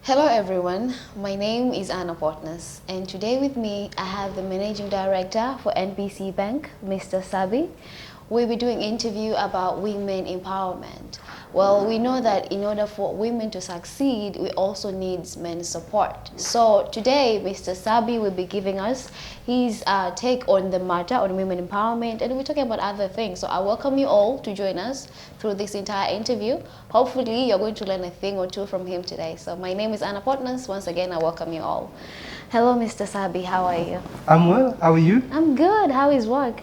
Hello everyone, my name is Anna Portness, and today with me I have the Managing Director for NBC Bank, Mr. Sabi. We'll be doing an interview about women empowerment. Well, we know that in order for women to succeed, we also need men's support. So today, Mr. Sabi will be giving us his take on the matter on women empowerment, and we're talking about other things. So I welcome you all to join us through this entire interview. Hopefully, you're going to learn a thing or two from him today. So my name is Anna Portness. Once again, I welcome you all. Hello, Mr. Sabi. How are you? I'm well. How are you? I'm good. How is work?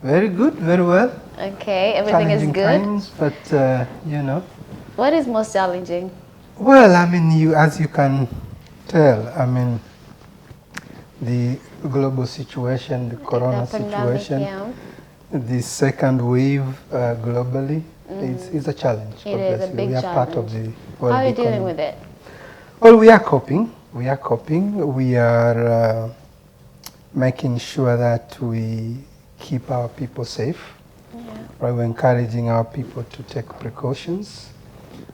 Very good. Very well. Okay, everything is good. Times, but you know. What is most challenging? Well, I mean, as you can tell, I mean, the global situation, the corona pandemic, situation, yeah. the second wave globally, is a challenge. It is a big we are challenge. part of the world How are you economy. dealing with it? Well, we are coping. We are coping. We are making sure that we keep our people safe. Yeah. Right, we're encouraging our people to take precautions.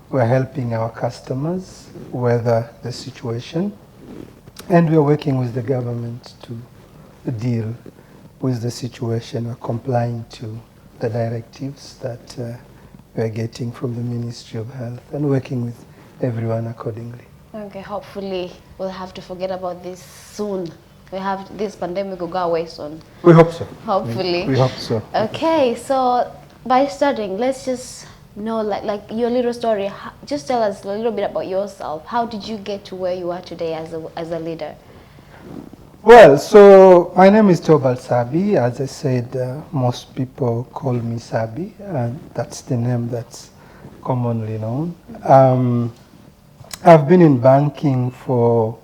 We're helping our customers weather the situation. And we're working with the government to deal with the situation. We're complying to the directives that we're getting from the Ministry of Health and working with everyone accordingly. Okay, hopefully we'll have to forget about this soon. This pandemic will go away soon. We hope so. Hopefully. We hope so. Okay, so by starting, let's just know like your little story. Just tell us a little bit about yourself. How did you get to where you are today as a leader? Well, so my name is Tobal Sabi. As I said, most people call me Sabi, and that's the name that's commonly known. I've been in banking for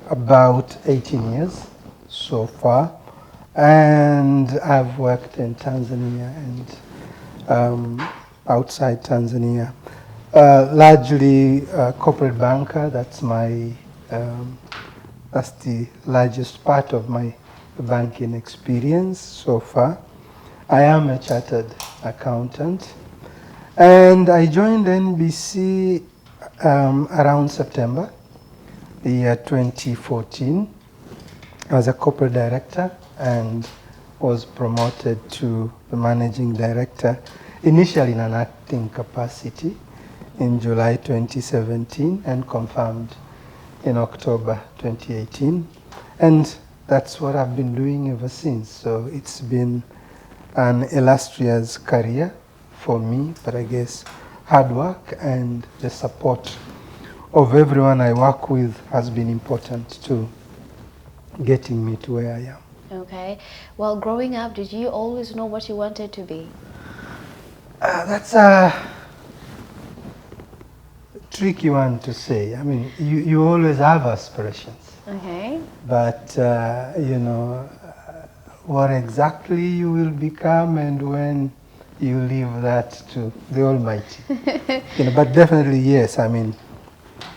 about 18 years so far, and I've worked in Tanzania and outside Tanzania. Largely corporate banker. That's the largest part of my banking experience so far. I am a chartered accountant, and I joined NBC around September, the year 2014, as a corporate director and was promoted to the managing director, initially in an acting capacity in July 2017 and confirmed in October 2018. And that's what I've been doing ever since. So it's been an illustrious career for me, but I guess hard work and the support of everyone I work with has been important to getting me to where I am. Okay. Well, growing up, did you always know what you wanted to be? That's a tricky one to say. I mean, you always have aspirations. Okay. But, you know, what exactly you will become and when you leave that to the Almighty. But definitely, yes, I mean,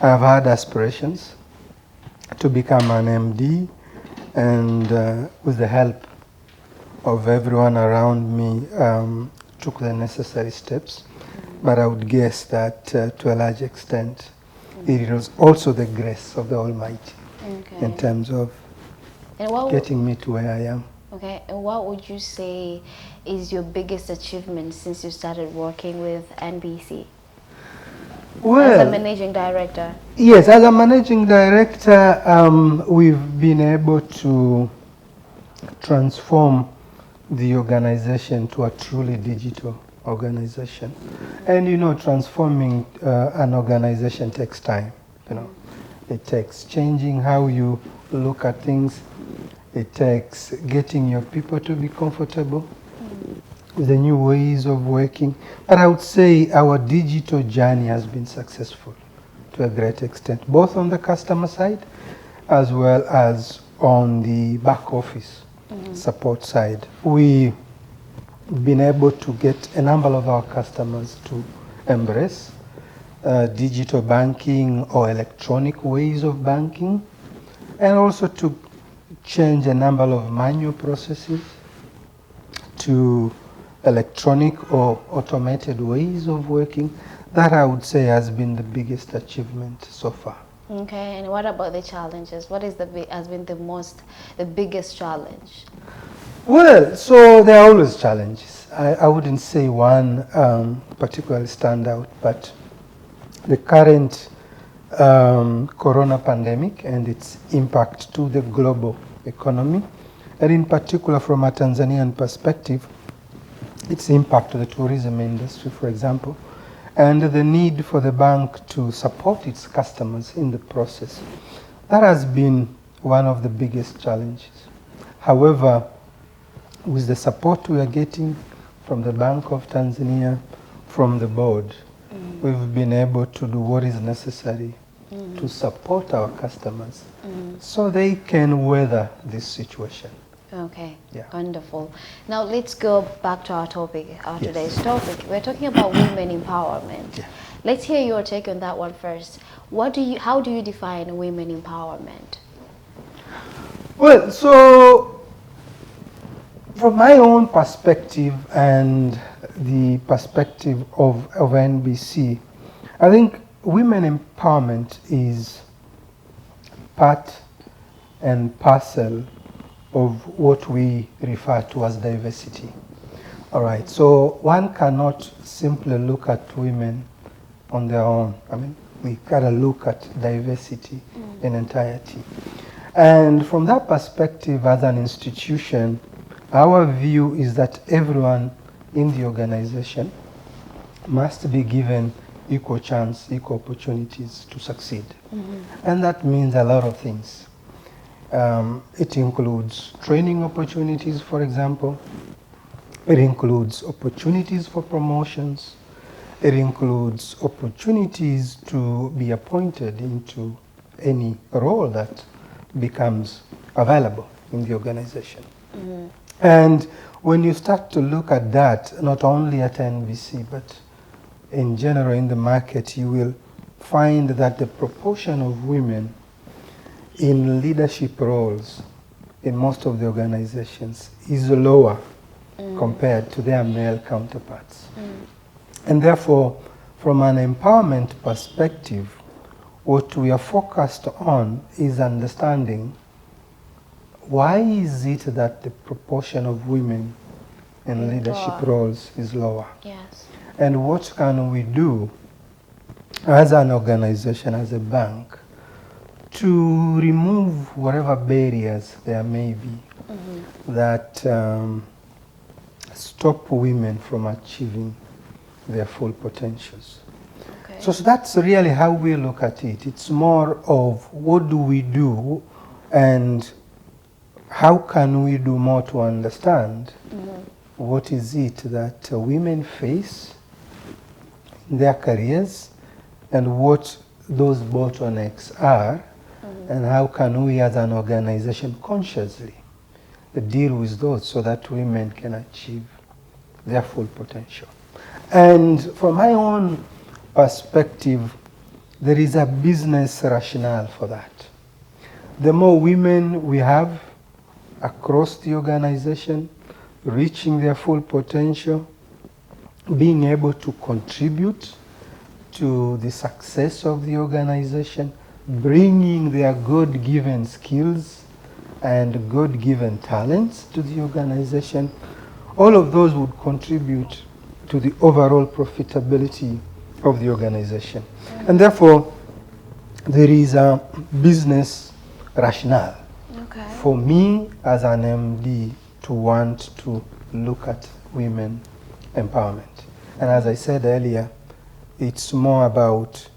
I've had aspirations to become an MD, and with the help of everyone around me, took the necessary steps. But I would guess that to a large extent, it was also the grace of the Almighty in terms of getting me to where I am. Okay, and what would you say is your biggest achievement since you started working with NBC? Well, as a managing director? Yes, as a managing director, we've been able to transform the organization to a truly digital organization. And you know, transforming an organization takes time. You know, it takes changing how you look at things. It takes getting your people to be comfortable with the new ways of working. But I would say our digital journey has been successful to a great extent, both on the customer side as well as on the back office support side. We've been able to get a number of our customers to embrace digital banking or electronic ways of banking, and also to change a number of manual processes to electronic or automated ways of working. That I would say has been the biggest achievement so far. Okay, and what about the challenges? What is has been the biggest challenge? Well, so there are always challenges. I wouldn't say one particularly stand out, but the current corona pandemic and its impact to the global economy, and in particular from a Tanzanian perspective, its impact to the tourism industry, for example, and the need for the bank to support its customers in the process. That has been one of the biggest challenges. However, with the support we are getting from the Bank of Tanzania, from the board, we've been able to do what is necessary to support our customers so they can weather this situation. Okay, Yeah. wonderful. Now let's go back to our topic, today's topic. We're talking about women empowerment. Yeah. Let's hear your take on that one first. How do you define women empowerment? Well, so from my own perspective and the perspective of NBC, I think women empowerment is part and parcel of what we refer to as diversity. All right, so one cannot simply look at women on their own. I mean, we gotta look at diversity in entirety. And from that perspective, as an institution, our view is that everyone in the organization must be given equal chance, equal opportunities to succeed. And that means a lot of things. It includes training opportunities, for example. It includes opportunities for promotions. It includes opportunities to be appointed into any role that becomes available in the organization. And when you start to look at that, not only at NBC, but in general in the market, you will find that the proportion of women in leadership roles in most of the organizations is lower compared to their male counterparts. And therefore, from an empowerment perspective, what we are focused on is understanding why is it that the proportion of women in leadership roles is lower? Yes. And what can we do as an organization, as a bank, to remove whatever barriers there may be that stop women from achieving their full potentials. Okay. So that's really how we look at it. It's more of what do we do and how can we do more to understand what is it that women face in their careers and what those bottlenecks are, and how can we as an organization consciously deal with those so that women can achieve their full potential. And from my own perspective, there is a business rationale for that. The more women we have across the organization, reaching their full potential, being able to contribute to the success of the organization, bringing their God-given skills and God-given talents to the organization, all of those would contribute to the overall profitability of the organization. And therefore, there is a business rationale for me as an MD to want to look at women empowerment. And as I said earlier, it's more about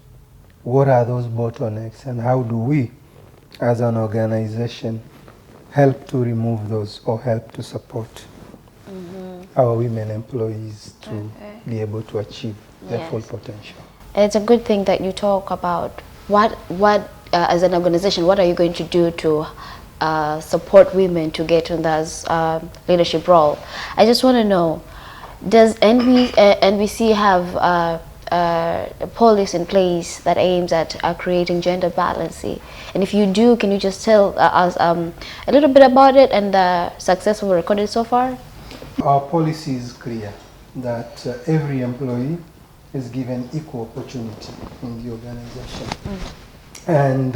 what are those bottlenecks and how do we as an organization help to remove those or help to support our women employees to be able to achieve their full potential. It's a good thing that you talk about what as an organization, what are you going to do to support women to get in this leadership role? I just want to know, does NBC have a policy in place that aims at creating gender balance? And if you do, can you just tell us a little bit about it and the success we've recorded so far? Our policy is clear that every employee is given equal opportunity in the organization. And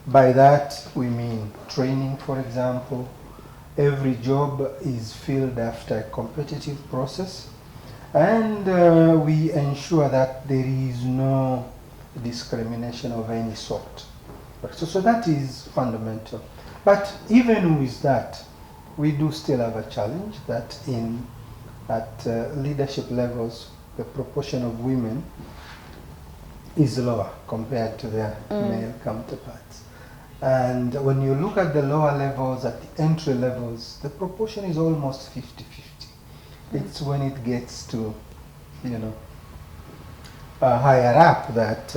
by that we mean training, for example. Every job is filled after a competitive process, and we ensure that there is no discrimination of any sort. So that is fundamental. But even with that, we do still have a challenge that at leadership levels, the proportion of women is lower compared to their male counterparts. And when you look at the lower levels, at the entry levels, the proportion is almost 50-50. It's when it gets to, higher up that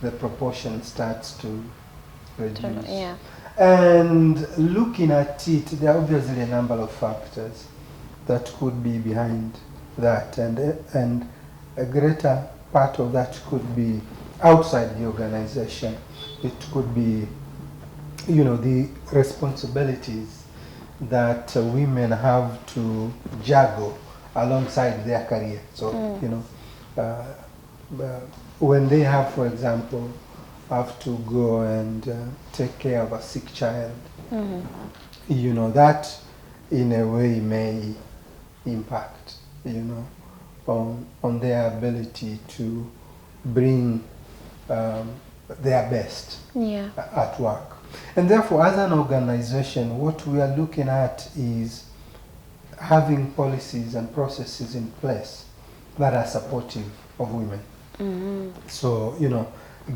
the proportion starts to reduce. Yeah. And looking at it, there are obviously a number of factors that could be behind that, and a greater part of that could be outside the organization. It could be, the responsibilities that women have to juggle alongside their career. So, when they have, for example, have to go and take care of a sick child, that in a way may impact, on their ability to bring their best at work. And therefore, as an organization, what we are looking at is having policies and processes in place that are supportive of women. So,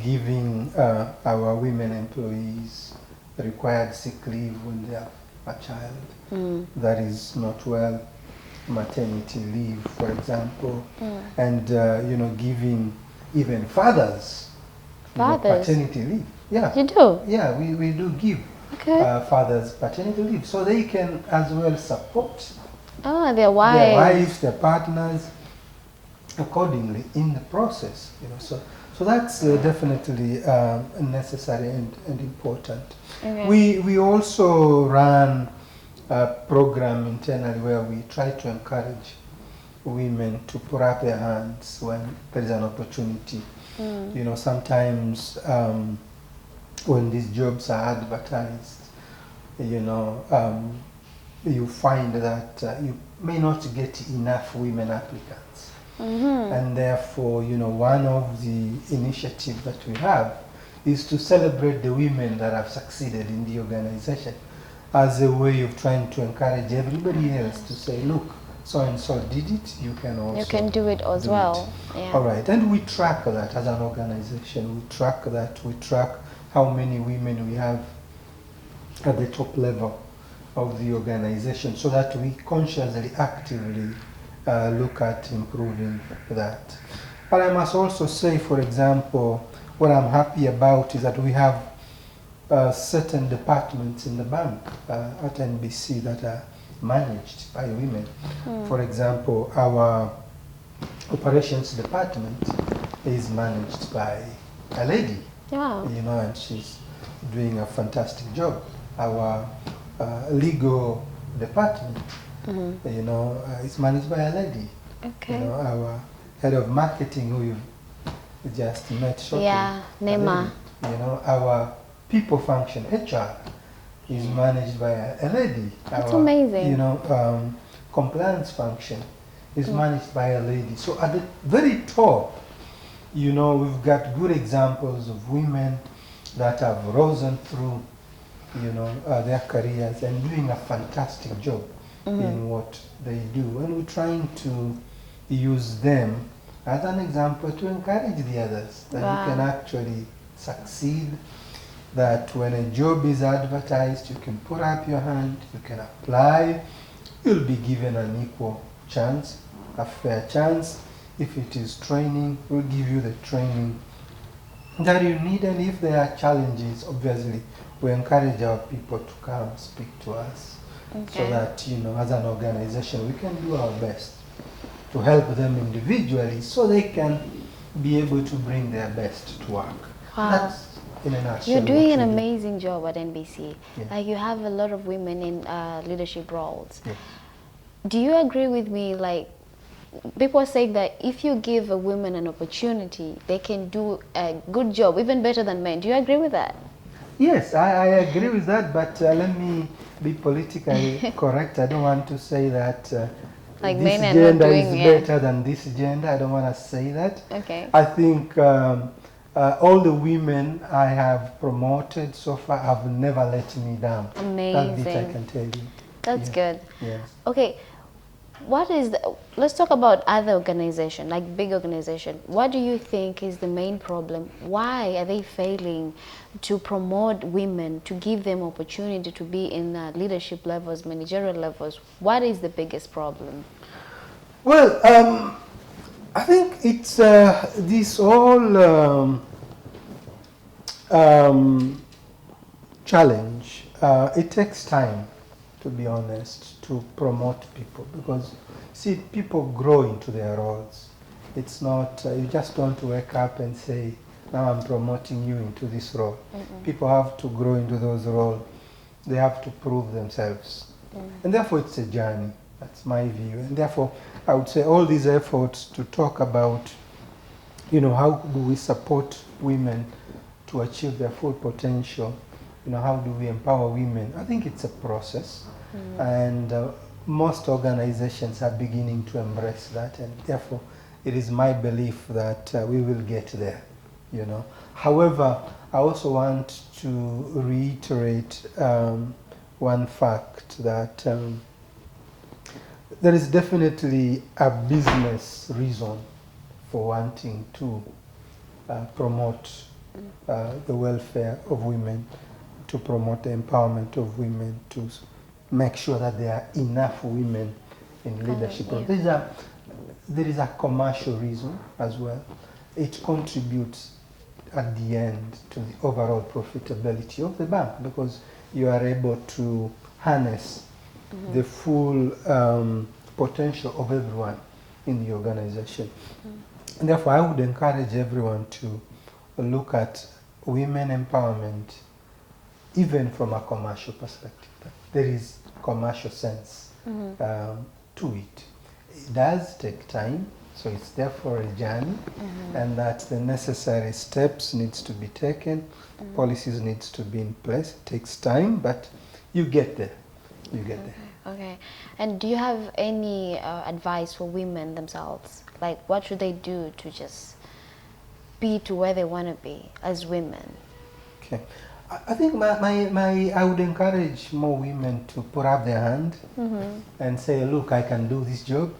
giving our women employees required sick leave when they have a child that is not well, maternity leave, for example, and giving even fathers paternity leave. Yeah, you do. Yeah, we do give fathers paternity leave, so they can as well support their wives, their partners accordingly in the process. So that's definitely necessary and important. We also run a program internally where we try to encourage women to put up their hands when there is an opportunity. Sometimes when these jobs are advertised, you find that you may not get enough women applicants. And therefore, one of the initiatives that we have is to celebrate the women that have succeeded in the organization as a way of trying to encourage everybody else to say, look, so and so did it, you can also. You can do it as well. Yeah. All right, and we track that as an organization. We track that. We track how many women we have at the top level of the organization, so that we consciously, actively look at improving that. But I must also say, for example, what I'm happy about is that we have certain departments in the bank at NBC that are managed by women. For example, our operations department is managed by a lady. Yeah. And she's doing a fantastic job. Our legal department, is managed by a lady. Okay. Our head of marketing, who you just met shortly. Yeah, Nema. Our people function, HR, is managed by a lady. That's amazing. Compliance function is managed by a lady. So at the very top, we've got good examples of women that have risen through, their careers and doing a fantastic job in what they do. And we're trying to use them as an example to encourage the others that you can actually succeed, that when a job is advertised, you can put up your hand, you can apply, you'll be given an equal chance, a fair chance. If it is training, we'll give you the training that you need, and if there are challenges, obviously, we encourage our people to come speak to us, so that, as an organization, we can do our best to help them individually so they can be able to bring their best to work. Wow. That's in a nutshell. You're doing an amazing job at NBC. Yeah. Like, you have a lot of women in leadership roles. Yeah. Do you agree with me, like, people are saying that if you give a woman an opportunity, they can do a good job, even better than men. Do you agree with that? Yes, I agree with that, but let me be politically correct. I don't want to say that Like this men are not gender doing is it. better than this gender. I don't want to say that. Okay. I think all the women I have promoted so far have never let me down. That bit I Amazing. can tell you. That's Yeah. good. Yes. Okay. What is let's talk about other organizations, like big organizations. What do you think is the main problem? Why are they failing to promote women, to give them opportunity to be in leadership levels, managerial levels? What is the biggest problem? Well, I think it's this whole challenge. It takes time, to be honest, to promote people, because see, people grow into their roles. It's not you just don't wake up and say, now I'm promoting you into this role. People have to grow into those roles. They have to prove themselves, and therefore it's a journey. That's my view, and therefore I would say all these efforts to talk about, how do we support women to achieve their full potential, how do we empower women? I think it's a process, and most organizations are beginning to embrace that, and therefore it is my belief that we will get there, However, I also want to reiterate one fact that there is definitely a business reason for wanting to promote the welfare of women, to promote the empowerment of women, to make sure that there are enough women in leadership. Yeah. There is a commercial reason as well. It contributes at the end to the overall profitability of the bank, because you are able to harness the full potential of everyone in the organization. And therefore, I would encourage everyone to look at women empowerment even from a commercial perspective. There is commercial sense to it. It does take time, so it's therefore a journey, and that the necessary steps needs to be taken, policies needs to be in place. It takes time, but you get there. You get there. Okay. And do you have any advice for women themselves? Like, what should they do to just be to where they want to be as women? Okay. I think I would encourage more women to put up their hand and say, look, I can do this job.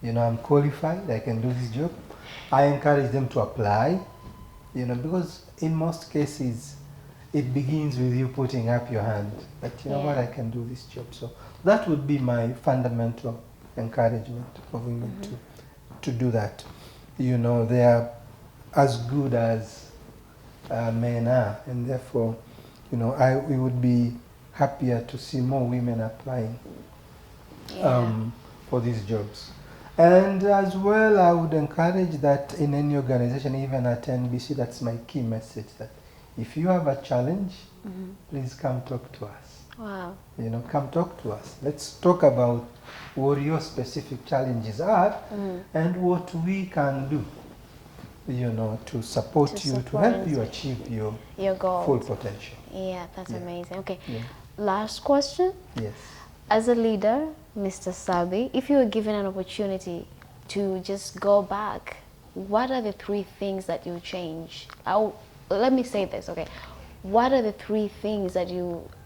I'm qualified, I can do this job. I encourage them to apply, because in most cases, it begins with you putting up your hand. But you know what, I can do this job. So that would be my fundamental encouragement for women to do that. They are as good as men are, and therefore, we would be happier to see more women applying for these jobs. And as well, I would encourage that in any organization, even at NBC, that's my key message, that if you have a challenge, please come talk to us. Wow. Come talk to us. Let's talk about what your specific challenges are and what we can do, to support you, to help you achieve your goals, full potential. Yeah, that's amazing. Okay. Yeah. Last question. Yes. As a leader, Mr. Sabi, if you were given an opportunity to just go back, what are the 3 things that you change? Let me say this, okay? What are the 3 things that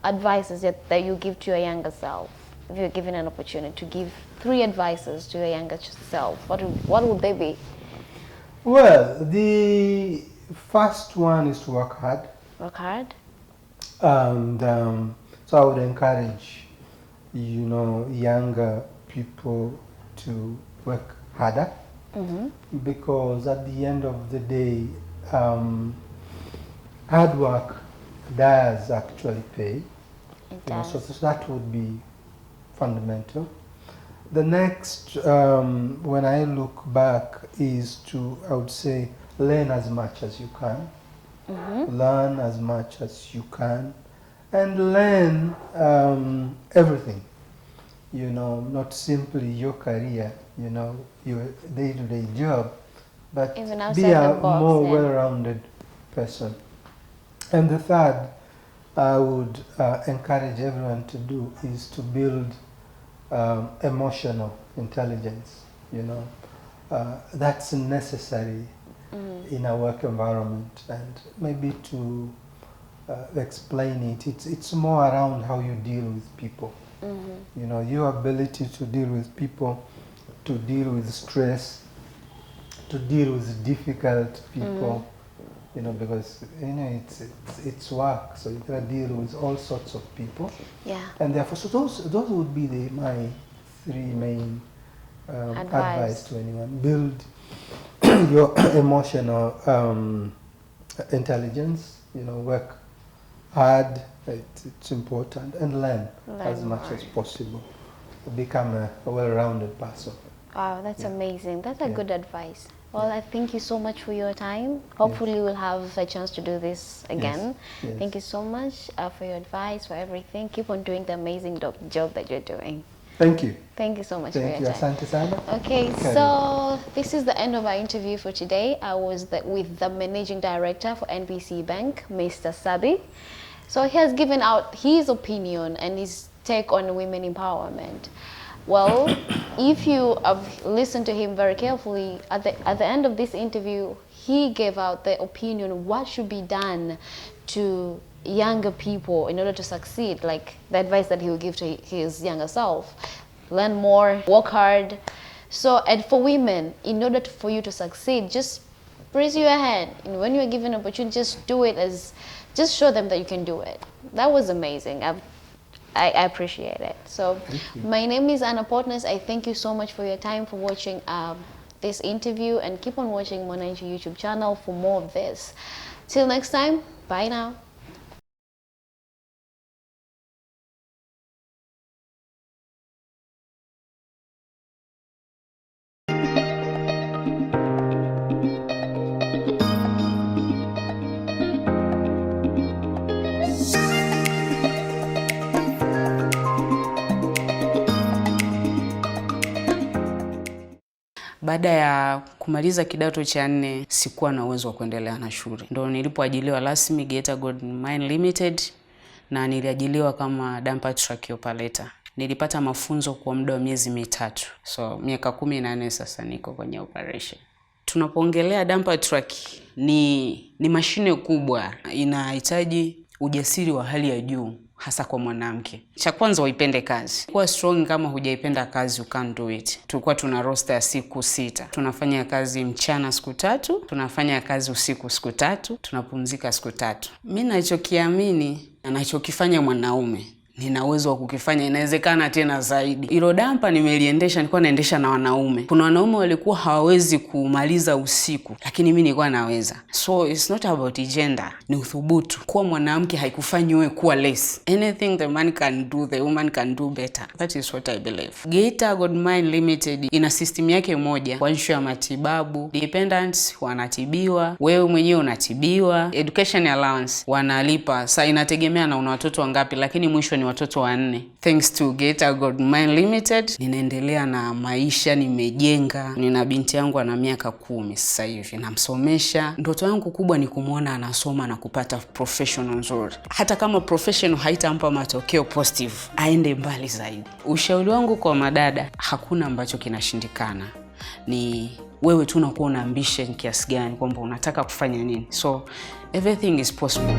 advices that you give to your younger self? If you're given an opportunity to give 3 advices to your younger self, what would they be? Well, the first one is to work hard. Work hard? And so I would encourage, younger people to work harder, because at the end of the day, hard work does actually pay. It does. So that would be fundamental. The next, when I look back, is to, I would say, learn as much as you can. Learn as much as you can, and learn everything. you know, not simply your career, you know, your day-to-day job, but be a more well-rounded person. And the third I would encourage everyone to do is to build emotional intelligence, you know. That's necessary in a work environment, and maybe to explain it, it's more around how you deal with people. You know, your ability to deal with people, to deal with stress, to deal with difficult people, you know, because, you know, it's work, so you gotta deal with all sorts of people. Yeah. And therefore, so those would be my three main advice to anyone. Build your emotional intelligence, you know, work hard, it's important, and learn as much as possible. Become a well-rounded person. Wow, that's amazing. That's a good advice. Well, I thank you so much for your time. Hopefully we'll have a chance to do this again. Yes. Thank you so much for your advice, for everything. Keep on doing the amazing job that you're doing. Thank you. Thank you so much for your time. Asante sana. Okay, so this is the end of our interview for today. I was with the Managing Director for NBC Bank, Mr. Sabi. So he has given out his opinion and his take on women empowerment. Well, if you have listened to him very carefully, at the end of this interview, he gave out the opinion what should be done to younger people in order to succeed, like the advice that he would give to his younger self. Learn more, work hard. So, and for women, in order for you to succeed, just raise your hand. And when you're given an opportunity, just do it, just show them that you can do it. That was amazing. I appreciate it. So my name is Anna Portness. I thank you so much for your time, for watching this interview, and keep on watching Mwananchi YouTube channel for more of this. Till next time, bye now. Baada ya kumaliza kidato cha 4 sikuwa na uwezo wa kuendelea na shule. Ndio nilipoajiliwa rasmi Geita Gold Mine Limited, na niliajiliwa kama dumper truck operator. Nilipata mafunzo kwa muda wa miezi 3. So miaka 14 sasa niko kwenye operation. Tunapoongelea dumper truck ni mashine kubwa, inahitaji ujasiri wa hali ya juu, hasa kwa mwanamke. Cha kwanza uipende kazi. Kuwa strong, kama hujaipenda kazi you can't do it. Tulikuwa tuna roster ya siku 6. Tunafanya kazi mchana siku 3, tunafanya kazi usiku siku 3, tunapumzika siku 3. Mimi ninachokiamini, anachokifanya mwanaume nina uwezo wa kukifanya, inawezekana tena zaidi. Hilo dampa nimeliendesha, nilikuwa naendesha na wanaume. Kuna wanaume walikuwa hawawezi kumaliza usiku, lakini mimi nilikuwa naweza. So it's not about gender, ni uthubutu. Kuwa mwanamke haikufanyi wewe kuwa less. Anything the man can do, the woman can do better. That is what I believe. Geita Gold Mine Limited ina system yake moja kwa issue ya matibabu. Dependents wanatibiwa, wewe mwenyewe unatibiwa. Education allowance wanalipa. Sasa inategemea na una watoto wangapi, lakini mwisho ni watoto 4. Thanks to Geita Gold Mine Limited ninaendelea na maisha, nimejenga. Nina binti yangu ana miaka 10 sasa hivi, namsomesha. Ndoto yangu kubwa ni kumuona anasoma na kupata professional nzuri. Hata kama professional haitampa matokeo positive, aende mbali zaidi. Ushauri wangu kwa madada, hakuna ambacho kinashindikana. Ni wewe tu unakuwa na ambition kiasi gani, kwamba unataka kufanya nini. So everything is possible.